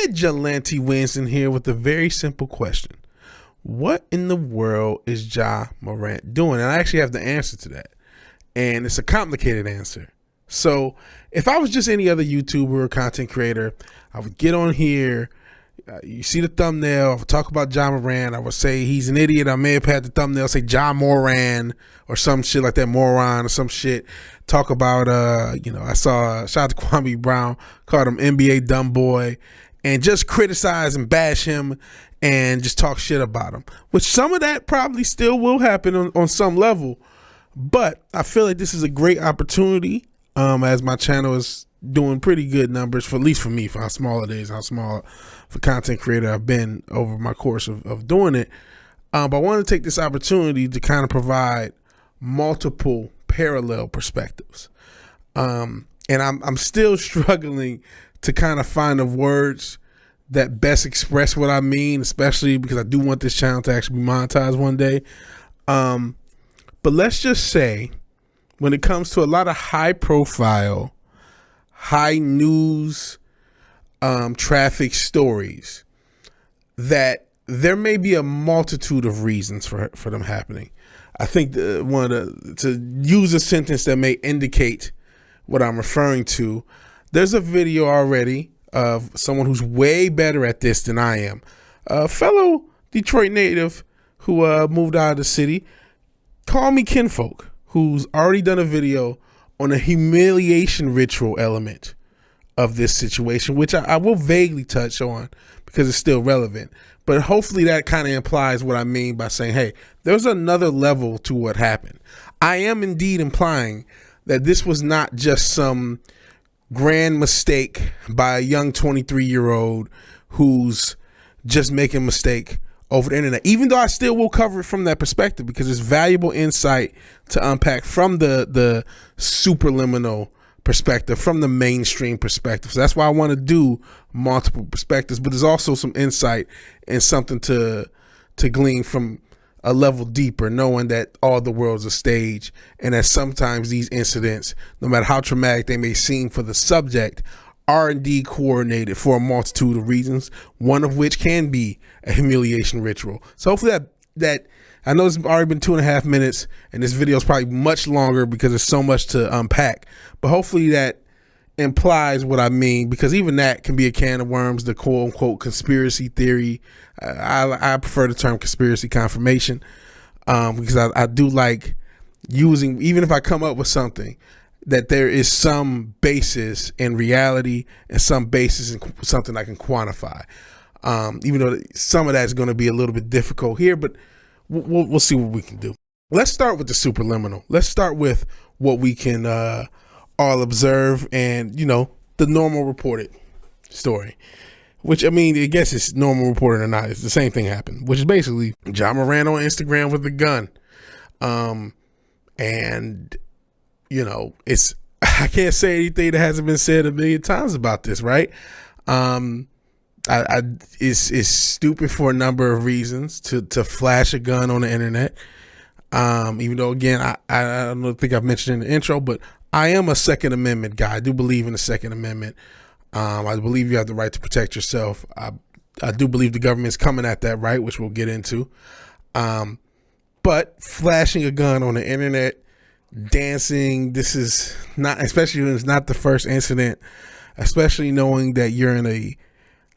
VigilanteWilliamson here with a very simple question. What in the world is Ja Morant doing? And I actually have the answer to that. And it's a complicated answer. So if I was just any other YouTuber or content creator, I would get on here. You see the thumbnail. I would talk about Ja Morant. I would say he's an idiot. I may have had the thumbnail say Ja Morant or some shit like that, moron or some shit. Talk about, I saw, shout out to Kwame Brown, called him NBA dumb boy, and just criticize and bash him and just talk shit about him. Which some of that probably still will happen on some level. But I feel like this is a great opportunity, as my channel is doing pretty good numbers, for at least for me, for how small it is, how small for content creator I've been over my course of doing it. But I want to take this opportunity to kind of provide multiple parallel perspectives. And I'm still struggling to kind of find the words that best express what I mean, especially because I do want this channel to actually be monetized one day. But let's just say, when it comes to a lot of high profile, high news, traffic stories, that there may be a multitude of reasons for them happening. I think to use a sentence that may indicate what I'm referring to, there's a video already of someone who's way better at this than I am, a fellow Detroit native who moved out of the city, call me kinfolk, who's already done a video on a humiliation ritual element of this situation, which I will vaguely touch on because it's still relevant. But hopefully that kind of implies what I mean by saying, hey, there's another level to what happened. I am indeed implying that this was not just some grand mistake by a young 23-year-old who's just making a mistake over the internet, even though I still will cover it from that perspective because it's valuable insight to unpack from the subliminal perspective, from the mainstream perspective. So that's why I want to do multiple perspectives, but there's also some insight and something to glean from a level deeper, knowing that all the world's a stage and that sometimes these incidents, no matter how traumatic they may seem for the subject, are indeed coordinated for a multitude of reasons, one of which can be a humiliation ritual. So hopefully that I know it's already been 2.5 minutes and this video is probably much longer because there's so much to unpack, but hopefully that implies what I mean, because even that can be a can of worms, the quote unquote conspiracy theory. I prefer the term conspiracy confirmation, because I do like using, even if I come up with something, that there is some basis in reality and some basis in something I can quantify. Even though some of that is going to be a little bit difficult here, but we'll see what we can do. Let's start with the subliminal. Let's start with what we can all observe and, the normal reported story, which, I mean, I guess it's normal reported or not. It's the same thing happened, which is basically Ja Morant on Instagram with a gun. And it's, I can't say anything that hasn't been said a million times about this, right? It's stupid for a number of reasons to flash a gun on the internet. Even though, again, I don't think I've mentioned in the intro, but I am a Second Amendment guy. I do believe in the Second Amendment. I believe you have the right to protect yourself. I do believe the government's coming at that right, which we'll get into. But flashing a gun on the internet, dancing, this is not, especially when it's not the first incident, especially knowing that you're in a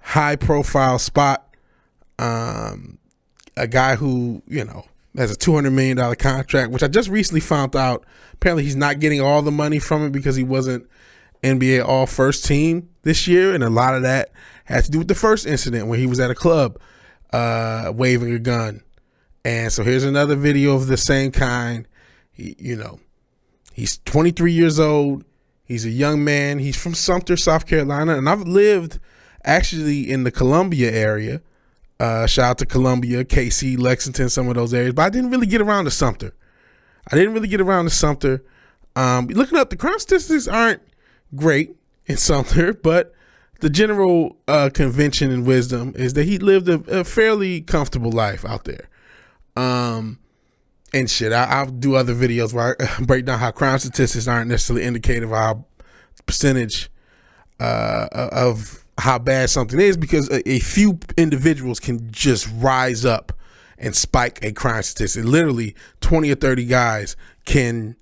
high profile spot, a guy who, has a $200 million contract, which I just recently found out, apparently he's not getting all the money from it because he wasn't NBA all first team this year. And a lot of that had to do with the first incident when he was at a club, waving a gun. And so here's another video of the same kind. He's 23 years old. He's a young man. He's from Sumter, South Carolina. And I've lived actually in the Columbia area. Shout out to Columbia, KC, Lexington, some of those areas. But I didn't really get around to Sumter. Looking up, the crime statistics aren't great in Sumter, but the general convention and wisdom is that he lived a fairly comfortable life out there. And shit, I'll do other videos where I break down how crime statistics aren't necessarily indicative of how percentage of how bad something is, because a few individuals can just rise up and spike a crime statistic. Literally 20 or 30 guys can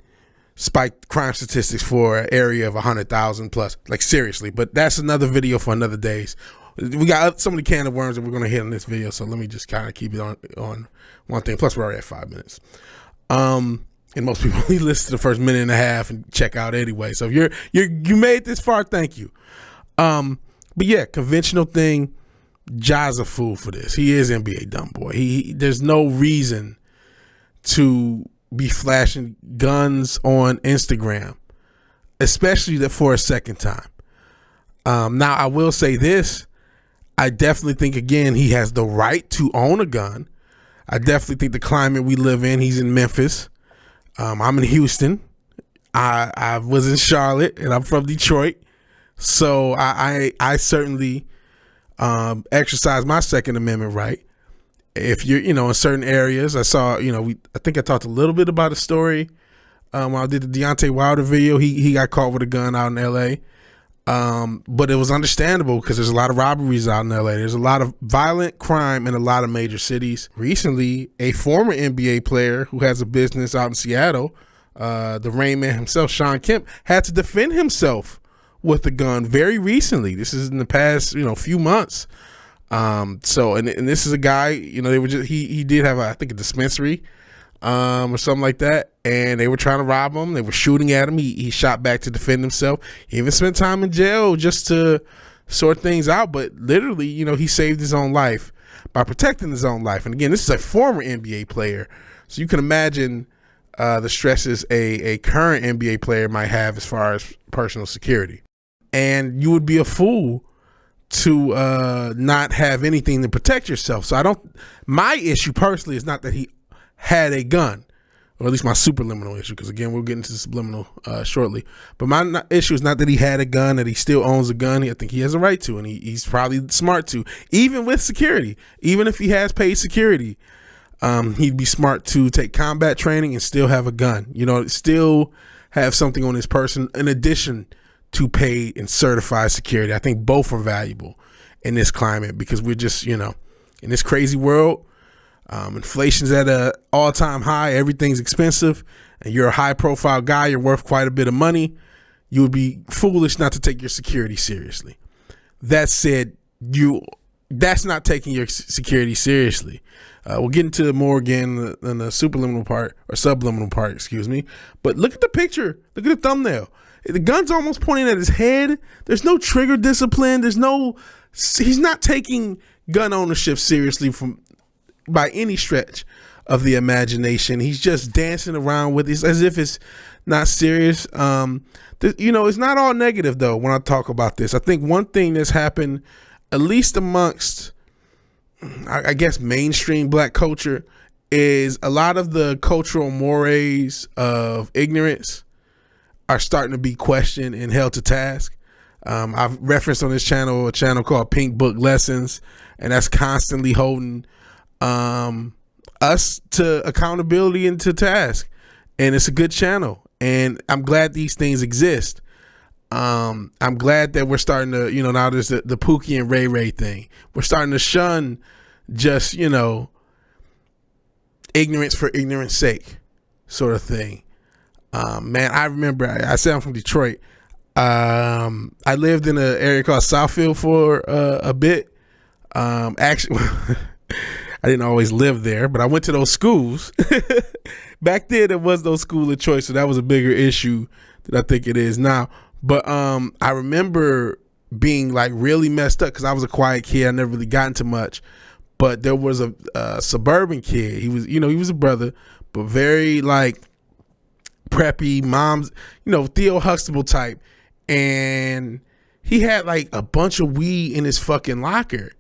spike crime statistics for an area of 100,000 plus, like seriously. But that's another video for another days. We got so many can of worms that we're going to hit in this video, so let me just kind of keep it on one thing. Plus we're already at 5 minutes. And most people only listen to the first minute and a half and check out anyway. So if you made this far, thank you. But yeah, conventional thing, Ja's a fool for this. He is NBA dumb boy. There's no reason to be flashing guns on Instagram, especially for a second time. Now I will say this. I definitely think, again, he has the right to own a gun. I definitely think the climate we live in, he's in Memphis. I'm in Houston. I was in Charlotte, and I'm from Detroit. So I certainly exercise my Second Amendment right. If you're, in certain areas, I saw, I think I talked a little bit about a story when I did the Deontay Wilder video. He got caught with a gun out in LA. But it was understandable because there's a lot of robberies out in LA. There's a lot of violent crime in a lot of major cities. Recently, a former NBA player who has a business out in Seattle, the Rain Man himself, Shawn Kemp, had to defend himself with a gun very recently. This is in the past, few months. So this is a guy, they were just, he did have I think a dispensary, or something like that, and they were trying to rob him. They were shooting at him. He shot back to defend himself. He even spent time in jail just to sort things out. But literally, he saved his own life by protecting his own life. And again, this is a former NBA player, so you can imagine the stresses a current NBA player might have as far as personal security. And you would be a fool to not have anything to protect yourself. So my issue personally is not that he had a gun, or at least my superliminal issue, because again, we'll get into the subliminal shortly. But my issue is not that he had a gun, that he still owns a gun. I think he has a right to, and he's probably smart to, even with security. Even if he has paid security, he'd be smart to take combat training and still have a gun. Still have something on his person in addition to paid and certified security. I think both are valuable in this climate, because we're just, in this crazy world. Inflation's at an all-time high. Everything's expensive, and you're a high-profile guy. You're worth quite a bit of money. You would be foolish not to take your security seriously. That said, that's not taking your security seriously. We'll get into more again in the subliminal part, excuse me. But look at the picture. Look at the thumbnail. The gun's almost pointing at his head. There's no trigger discipline. He's not taking gun ownership seriously by any stretch of the imagination. He's just dancing around with it as if it's not serious. It's not all negative though when I talk about this. I think one thing that's happened, at least amongst, I guess, mainstream black culture, is a lot of the cultural mores of ignorance are starting to be questioned and held to task. I've referenced on this channel a channel called Pink Book Lessons, and that's constantly holding us to accountability and to task. And it's a good channel, and I'm glad these things exist. I'm glad that we're starting to, now there's the Pookie and Ray Ray thing. We're starting to shun just, ignorance for ignorance sake sort of thing. Man, I remember, I said I'm from Detroit. I lived in an area called Southfield for a bit. Actually, I didn't always live there, but I went to those schools. Back then, it was those schools of choice, so that was a bigger issue than I think it is now. But I remember being like really messed up because I was a quiet kid. I never really got into much. But there was a suburban kid. He was, he was a brother, but very like preppy, mom's, Theo Huxtable type. And he had like a bunch of weed in his fucking locker.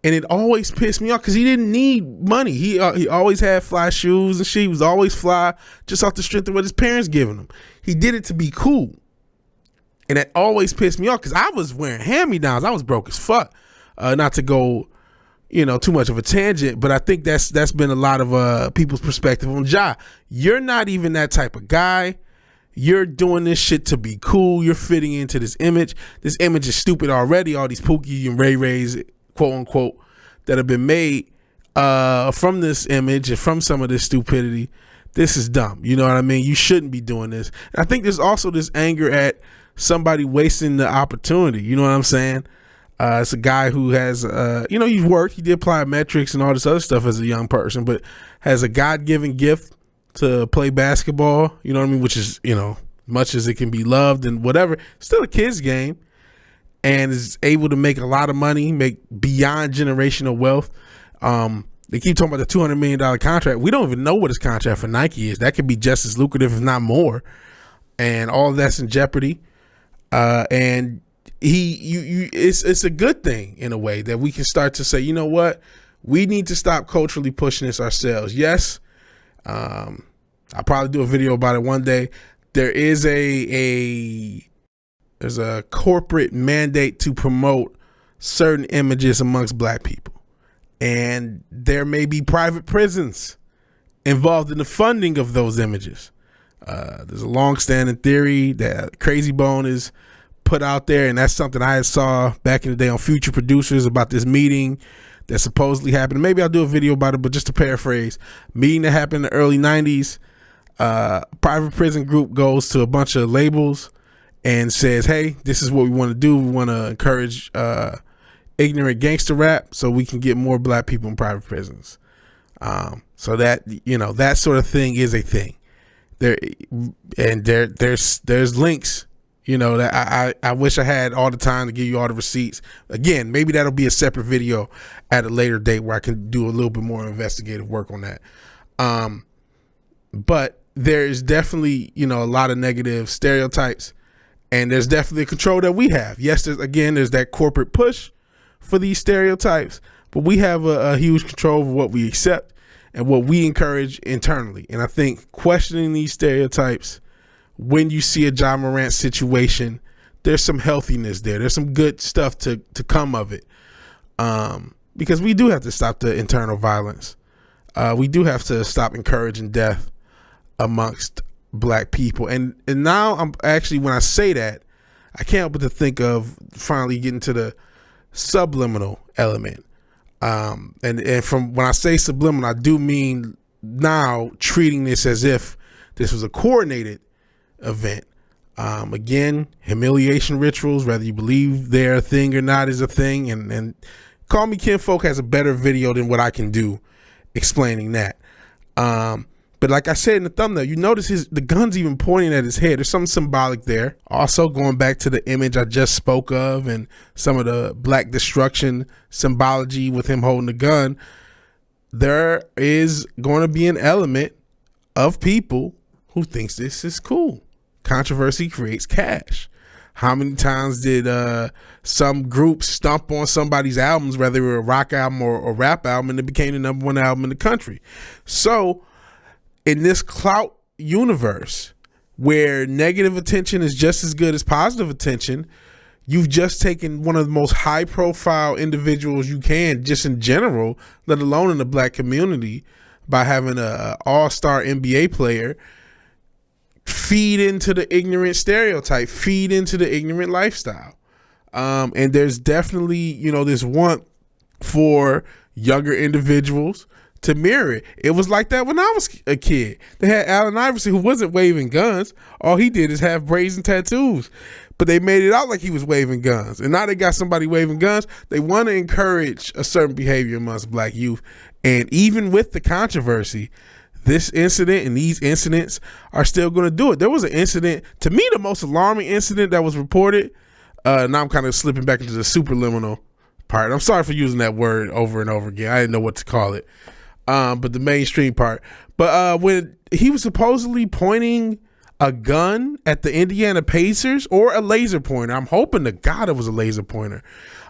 And it always pissed me off because he didn't need money. He always had fly shoes and shit. He was always fly just off the strength of what his parents giving him. He did it to be cool. And that always pissed me off because I was wearing hand-me-downs. I was broke as fuck. Not to go, too much of a tangent, but I think that's been a lot of people's perspective on Ja. You're not even that type of guy. You're doing this shit to be cool. You're fitting into this image. This image is stupid already. All these Pookie and Ray Rays, quote unquote, that have been made from this image and from some of this stupidity. This is dumb. You know what I mean? You shouldn't be doing this. And I think there's also this anger at somebody wasting the opportunity. You know what I'm saying? It's a guy who has, he's worked. He did plyometrics and all this other stuff as a young person, but has a God-given gift to play basketball. You know what I mean? Which is, much as it can be loved and whatever, still a kid's game, and is able to make a lot of money, make beyond generational wealth. They keep talking about the $200 million contract. We don't even know what his contract for Nike is. That could be just as lucrative, if not more. And all of that's in jeopardy. And it's a good thing in a way that we can start to say, you know what? We need to stop culturally pushing this ourselves. Yes. I'll probably do a video about it one day. There is there's a corporate mandate to promote certain images amongst black people. And there may be private prisons involved in the funding of those images. There's a long-standing theory that Crazy Bone is put out there, and that's something I saw back in the day on Future Producers about this meeting that supposedly happened. Maybe I'll do a video about it, but just to paraphrase, meeting that happened in the early 90s, private prison group goes to a bunch of labels and says, hey, this is what we want to do. We want to encourage ignorant gangster rap so we can get more black people in private prisons. So that, that sort of thing is a thing. There's links, that I wish I had all the time to give you all the receipts. Again, maybe that'll be a separate video at a later date where I can do a little bit more investigative work on that. But there is definitely, a lot of negative stereotypes, and there's definitely a control that we have. Yes, there's that corporate push for these stereotypes, but we have a huge control over what we accept and what we encourage internally. And I think questioning these stereotypes, when you see a Ja Morant situation, there's some healthiness there. There's some good stuff to come of it. Because we do have to stop the internal violence. We do have to stop encouraging death amongst black people. And now I'm actually, when I say that, I can't help but to think of finally getting to the subliminal element. And from when I say subliminal, I do mean now treating this as if this was a coordinated event. Again, humiliation rituals, whether you believe they're a thing or not, is a thing. And Call Me Kinfolk has a better video than what I can do explaining that. But like I said in the thumbnail, you notice the gun's even pointing at his head. There's something symbolic there. Also, going back to the image I just spoke of and some of the black destruction symbology with him holding the gun, there is going to be an element of people who thinks this is cool. Controversy creates cash. How many times did some groups stomp on somebody's albums, whether it were a rock album or a rap album, and it became the #1 album in the country? So in this clout universe where negative attention is just as good as positive attention, you've just taken one of the most high profile individuals you can, just in general, let alone in the black community, by having a all-star NBA player feed into the ignorant stereotype, feed into the ignorant lifestyle. And there's definitely, this want for younger individuals to mirror it. It was like that when I was a kid. They had Allen Iverson, who wasn't waving guns. All he did is have brazen tattoos, but they made it out like he was waving guns. And now they got somebody waving guns. They want to encourage a certain behavior amongst black youth. And even with the controversy, this incident and these incidents are still going to do it. There was an incident, to me, the most alarming incident that was reported. Now I'm kind of slipping back into the subliminal part. I'm sorry for using that word over and over again. I didn't know what to call it. But the mainstream part. But when he was supposedly pointing a gun at the Indiana Pacers, or a laser pointer, I'm hoping to God it was a laser pointer.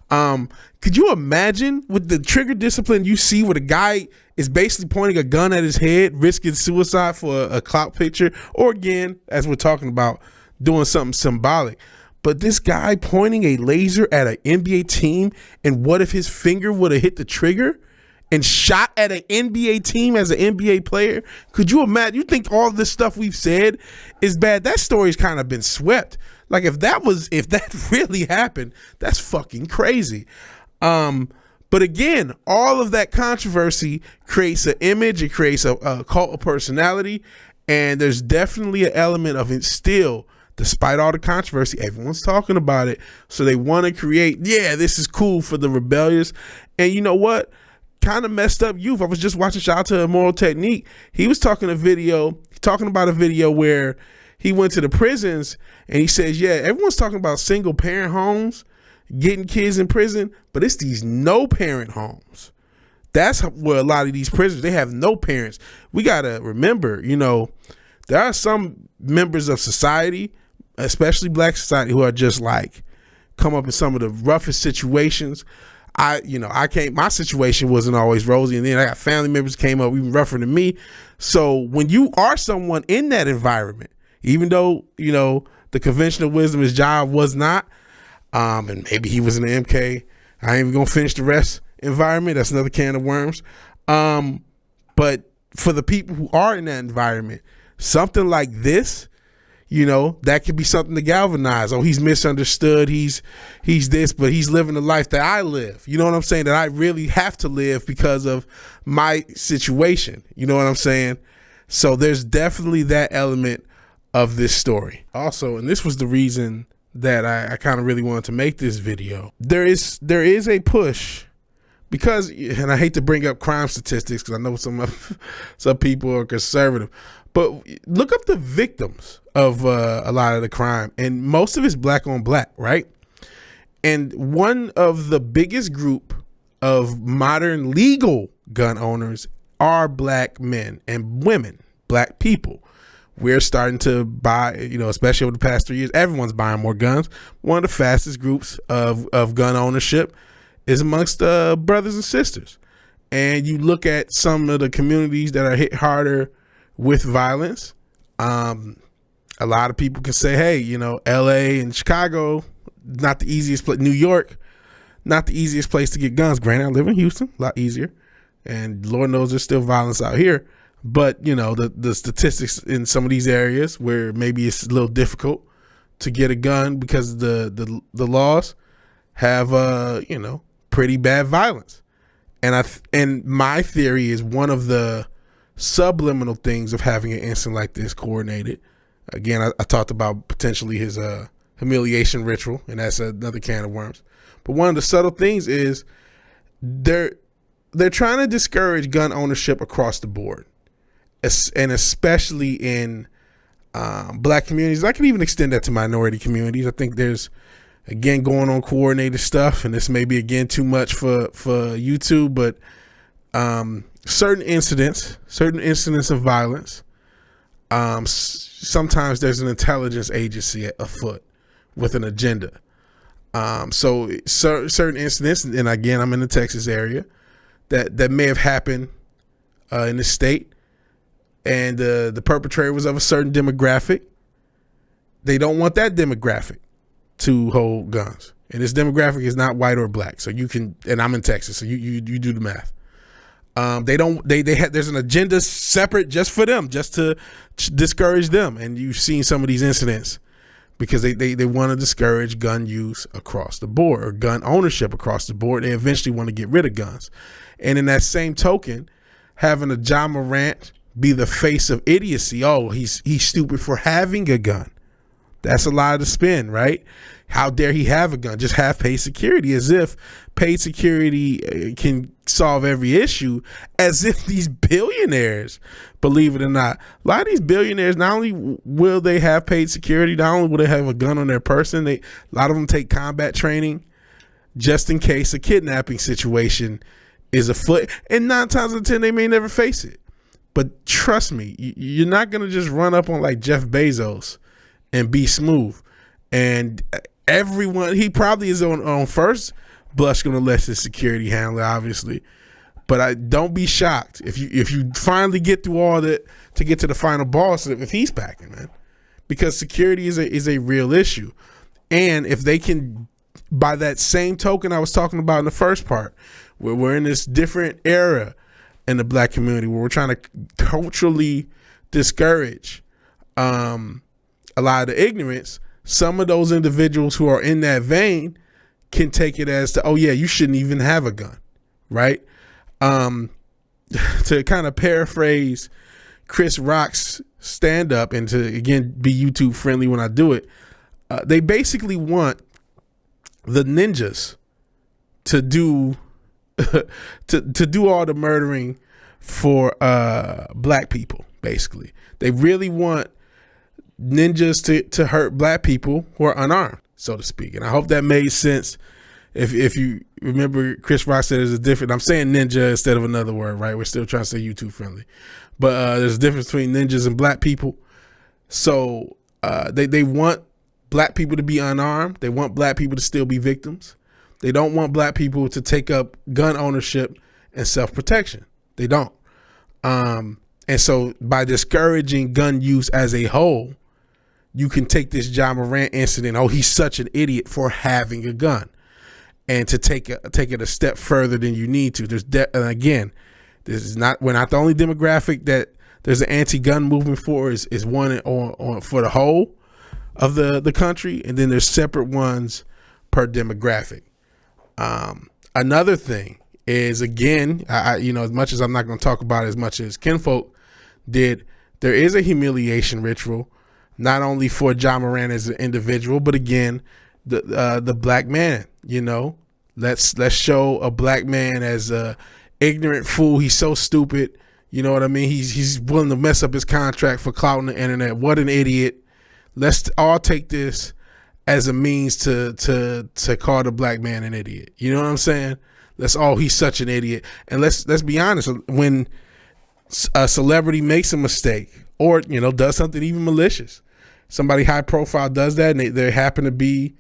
Could you imagine with the trigger discipline you see where the guy is basically pointing a gun at his head, risking suicide for a clout picture, or again, as we're talking about, doing something symbolic. But this guy pointing a laser at an NBA team, and what if his finger would have hit the trigger and shot at an NBA team as an NBA player? Could you imagine? You think all this stuff we've said is bad? That story's kind of been swept. Like if that really happened, that's fucking crazy. But again, all of that controversy creates an image. It creates a cult of personality, and there's definitely an element of it still. Despite all the controversy, everyone's talking about it. So they want to create, this is cool for the rebellious. And you know what? Kind of messed up youth. I was just watching, shout out to Immoral Technique. He was talking about a video where he went to the prisons and he says, everyone's talking about single parent homes, getting kids in prison, but it's these no parent homes. That's where a lot of these prisoners, they have no parents. We got to remember, there are some members of society, especially black society, who are just like come up in some of the roughest situations. My situation wasn't always rosy, and then I got family members came up even rougher than me. So when you are someone in that environment, even though, the conventional wisdom is Ja was not, and maybe he was in the MK, I ain't even gonna finish the rest environment. That's another can of worms. But for the people who are in that environment, something like this, that could be something to galvanize. Oh, he's misunderstood. He's this, but he's living the life that I live. You know what I'm saying? That I really have to live because of my situation. You know what I'm saying? So there's definitely that element of this story. Also, and this was the reason that I kind of really wanted to make this video. There is a push because, and I hate to bring up crime statistics because I know some people are conservative, but look up the victims of a lot of the crime, and most of it's black on black, right? And one of the biggest group of modern legal gun owners are black men and women, black people. We're starting to buy, especially over the past 3 years, everyone's buying more guns. One of the fastest groups of gun ownership is amongst brothers and sisters. And you look at some of the communities that are hit harder with violence. A lot of people can say, hey, LA and Chicago, not the easiest place. New York, not the easiest place to get guns. Granted, I live in Houston, a lot easier. And Lord knows there's still violence out here. But, the statistics in some of these areas where maybe it's a little difficult to get a gun because the laws have, pretty bad violence. And my theory is one of the subliminal things of having an incident like this coordinated. Again, I talked about potentially his humiliation ritual, and that's another can of worms. But one of the subtle things is they're trying to discourage gun ownership across the board. And especially in black communities. I can even extend that to minority communities. I think there's, again, going on coordinated stuff, and this may be, again, too much for YouTube, but certain incidents of violence, sometimes there's an intelligence agency afoot with an agenda. So certain incidents, and again, I'm in the Texas area, that may have happened in the state, and the perpetrator was of a certain demographic. They don't want that demographic to hold guns, and this demographic is not white or black. So you can, and I'm in Texas, so you do the math. There's an agenda separate just for them, just to discourage them. And you've seen some of these incidents because they want to discourage gun use across the board, or gun ownership across the board. They eventually want to get rid of guns. And in that same token, having a Ja Morant be the face of idiocy. Oh, he's stupid for having a gun. That's a lot of the spin, right? How dare he have a gun? Just have paid security, as if paid security can solve every issue, as if these billionaires, believe it or not, a lot of these billionaires, not only will they have paid security, not only will they have a gun on their person, a lot of them take combat training just in case a kidnapping situation is afoot. And 9 times out of 10, they may never face it. But trust me, you're not going to just run up on like Jeff Bezos and be smooth. And everyone, he probably is on first blush going to let his security handle it, obviously. But don't be shocked if you finally get through all that to get to the final boss if he's packing, man. Because security is a real issue. And if they can by that same token I was talking about in the first part, where we're in this different era in the black community where we're trying to culturally discourage a lot of the ignorance, some of those individuals who are in that vein can take it as to, oh yeah, you shouldn't even have a gun, right? To kind of paraphrase Chris Rock's stand-up, and to again be YouTube friendly when I do it, they basically want the ninjas to do to do all the murdering for black people. Basically, they really want ninjas to hurt black people who are unarmed, so to speak. And I hope that made sense. If you remember, Chris Rock said there's a difference. I'm saying ninja instead of another word, right? We're still trying to say YouTube friendly, but there's a difference between ninjas and black people. So they want black people to be unarmed. They want black people to still be victims. They don't want black people to take up gun ownership and self-protection. They don't. And so by discouraging gun use as a whole, you can take this Ja Morant incident, oh, he's such an idiot for having a gun, and to take it a step further than you need to. And again, we're not the only demographic that there's an anti-gun movement for. Is one on for the whole of the country, and then there's separate ones per demographic. Another thing is, again, as much as I'm not going to talk about it as much as kinfolk did, there is a humiliation ritual, not only for Ja Morant as an individual, but again, the black man. Let's show a black man as a ignorant fool. He's so stupid. You know what I mean? He's willing to mess up his contract for clout on the internet. What an idiot. Let's all take this as a means to call the black man an idiot. You know what I'm saying? He's such an idiot. And let's be honest, when a celebrity makes a mistake or, does something even malicious, somebody high profile does that, and they happen to be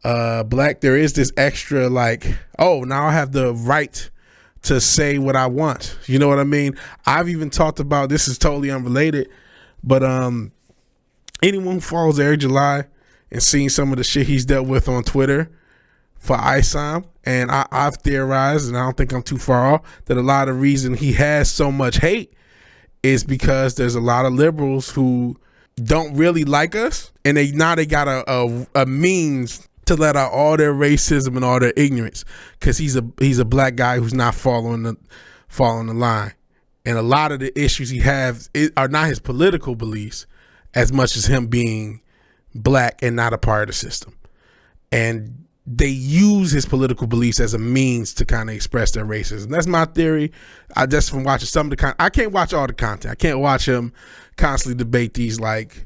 black, there is this extra like, oh, now I have the right to say what I want. You know what I mean? I've even talked about, this is totally unrelated, but anyone who follows Eric July and seen some of the shit he's dealt with on Twitter for ISOM, and I've theorized, and I don't think I'm too far off, that a lot of the reason he has so much hate is because there's a lot of liberals who don't really like us, and they got a means to let out all their racism and all their ignorance, because he's a black guy who's not following the line. And a lot of the issues he has are not his political beliefs as much as him being black and not a part of the system. And they use his political beliefs as a means to kind of express their racism. That's my theory. I just from watching some of the content. I can't watch all the content. I can't watch him constantly debate these like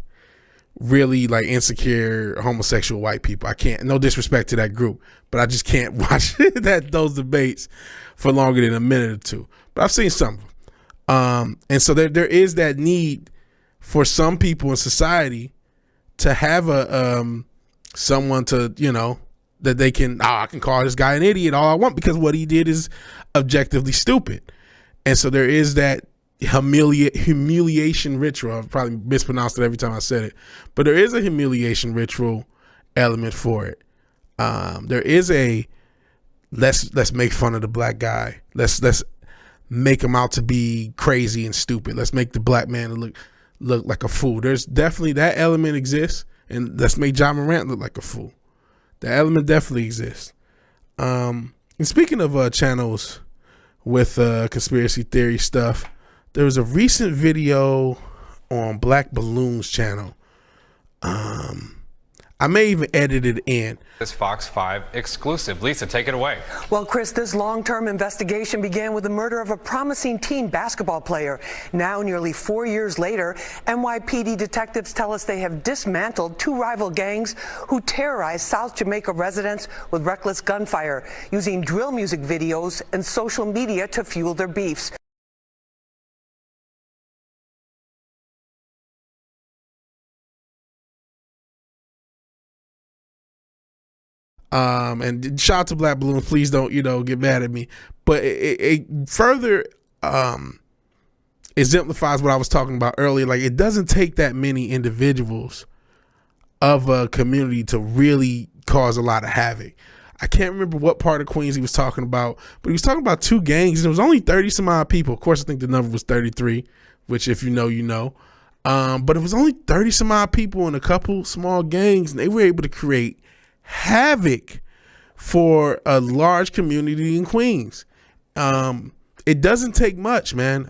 really like insecure homosexual white people. I can't. No disrespect to that group, but I just can't watch those debates for longer than a minute or two. But I've seen some of them. And so there is that need for some people in society to have someone to, that they can, I can call this guy an idiot all I want because what he did is objectively stupid. And so there is that humiliation ritual. I've probably mispronounced it every time I said it, but there is a humiliation ritual element for it. There is a let's make fun of the black guy. Let's make him out to be crazy and stupid. Let's make the black man look like a fool. There's definitely that element exists, and let's make Ja Morant look like a fool. The element definitely exists. And speaking of channels with conspiracy theory stuff, there was a recent video on Black Balloon's channel. I may even edit it in. This Fox 5 exclusive. Lisa, take it away. Well, Chris, this long-term investigation began with the murder of a promising teen basketball player. Now, nearly 4 years later, NYPD detectives tell us they have dismantled two rival gangs who terrorized South Jamaica residents with reckless gunfire, using drill music videos and social media to fuel their beefs. And shout out to Black Balloon. Please don't, get mad at me. But it further exemplifies what I was talking about earlier. Like, it doesn't take that many individuals of a community to really caused a lot of havoc. I can't remember what part of Queens he was talking about, but he was talking about 2 gangs, and it was only 30 some odd people. Of course, I think the number was 33, which if you know, you know. But it was only 30 some odd people in a couple small gangs, and they were able to create havoc for a large community in Queens. It doesn't take much, man.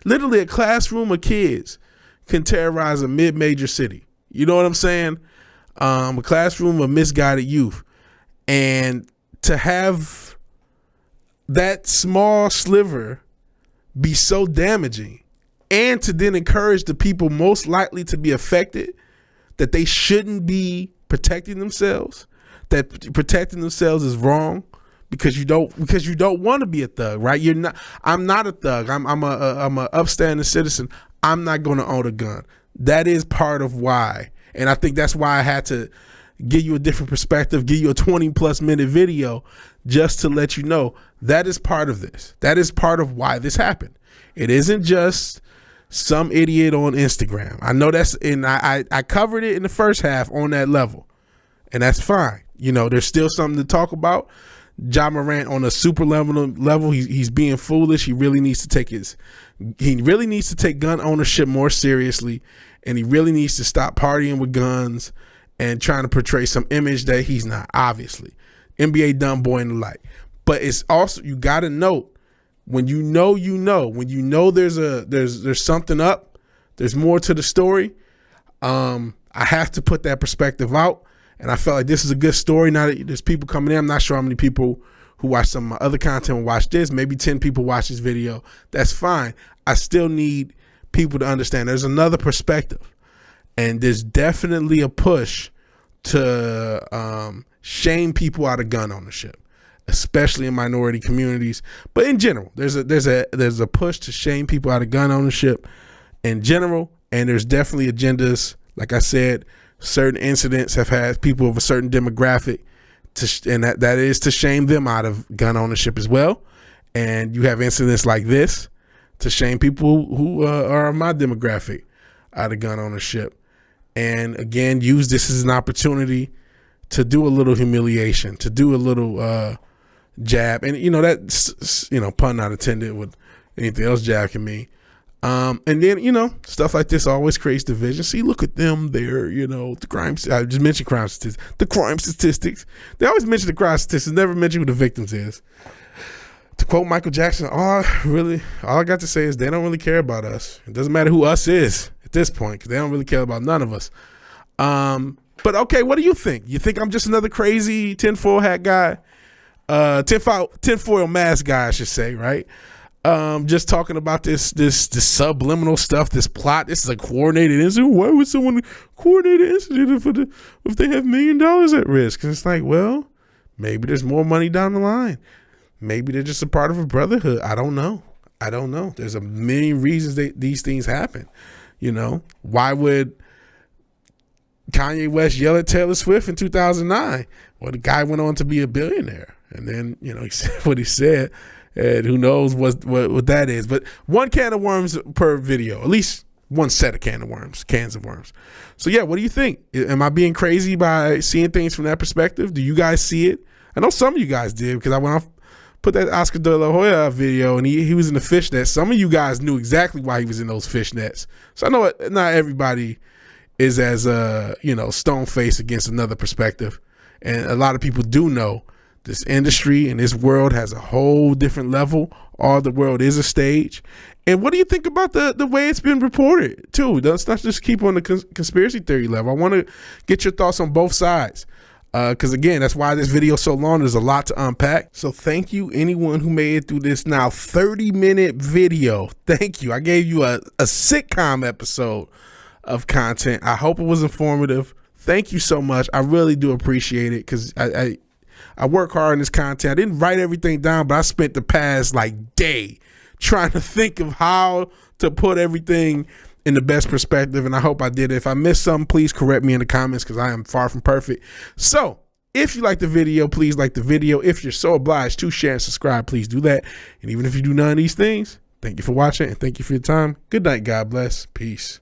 Literally a classroom of kids can terrorize a mid-major city. You know what I'm saying? A classroom of misguided youth. And to have that small sliver be so damaging, and to then encourage the people most likely to be affected that they shouldn't be protecting themselves, that protecting themselves is wrong because you don't want to be a thug, right? I'm not a thug. I'm a upstanding citizen. I'm not going to own a gun. That is part of why. And I think that's why I had to give you a different perspective, give you a 20+ minute video just to let you know that is part of this. That is part of why this happened. It isn't just some idiot on Instagram. I know that's, and I covered it in the first half on that level, and that's fine. You know, there's still something to talk about. Ja Morant on a super level, he's being foolish. He really needs to take gun ownership more seriously, and he really needs to stop partying with guns and trying to portray some image that he's not, obviously. NBA dumb boy and the like. But it's also, you got to note, when you know, there's something up, there's more to the story. I have to put that perspective out, and I felt like this is a good story. Now that there's people coming in, I'm not sure how many people who watch some of my other content will watch this. Maybe 10 people watch this video. That's fine. I still need people to understand there's another perspective, and there's definitely a push to shame people out of gun ownership, especially in minority communities. But in general, there's a push to shame people out of gun ownership in general, and there's definitely agendas. Like I said, certain incidents have had people of a certain demographic and that is to shame them out of gun ownership as well. And you have incidents like this to shame people who are my demographic out of gun ownership. And again, use this as an opportunity to do a little humiliation, to do a little jab. And, that's, pun not intended with anything else jab can mean. And then, stuff like this always creates division. See, look at them there, the crimes. I just mentioned crime statistics. The crime statistics. They always mention the crime statistics, never mention who the victims is. To quote Michael Jackson, all I got to say is they don't really care about us. It doesn't matter who us is at this point, because they don't really care about none of us. But okay, what do you think? You think I'm just another crazy tinfoil hat guy? Tinfoil mask guy, I should say, right? Just talking about this subliminal stuff, this plot. This is a coordinated incident. Why would someone coordinate an incident if they have $1 million at risk? And it's like, well, maybe there's more money down the line. Maybe they're just a part of a brotherhood. I don't know. There's a million reasons these things happen. Why would Kanye West yell at Taylor Swift in 2009? Well, the guy went on to be a billionaire, and then he said what he said. And who knows what that is. But one can of worms per video, at least one set of cans of worms. So yeah, what do you think? Am I being crazy by seeing things from that perspective? Do you guys see it? I know some of you guys did, because when I put that Oscar de la Hoya video and he was in the fishnet, some of you guys knew exactly why he was in those fishnets. So I know not everybody is as stone faced against another perspective. And a lot of people do know this industry and this world has a whole different level. All the world is a stage. And what do you think about the way it's been reported too? Let's not just keep on the conspiracy theory level. I want to get your thoughts on both sides. Because again, that's why this video is so long. There's a lot to unpack. So thank you anyone who made it through this now 30-minute video. Thank you. I gave you a sitcom episode of content. I hope it was informative. Thank you so much. I really do appreciate it, because I work hard on this content. I didn't write everything down, but I spent the past day trying to think of how to put everything in the best perspective, and I hope I did it. If I missed something, please correct me in the comments, because I am far from perfect. So if you like the video, please like the video. If you're so obliged to share and subscribe, please do that. And even if you do none of these things, thank you for watching, and thank you for your time. Good night. God bless. Peace.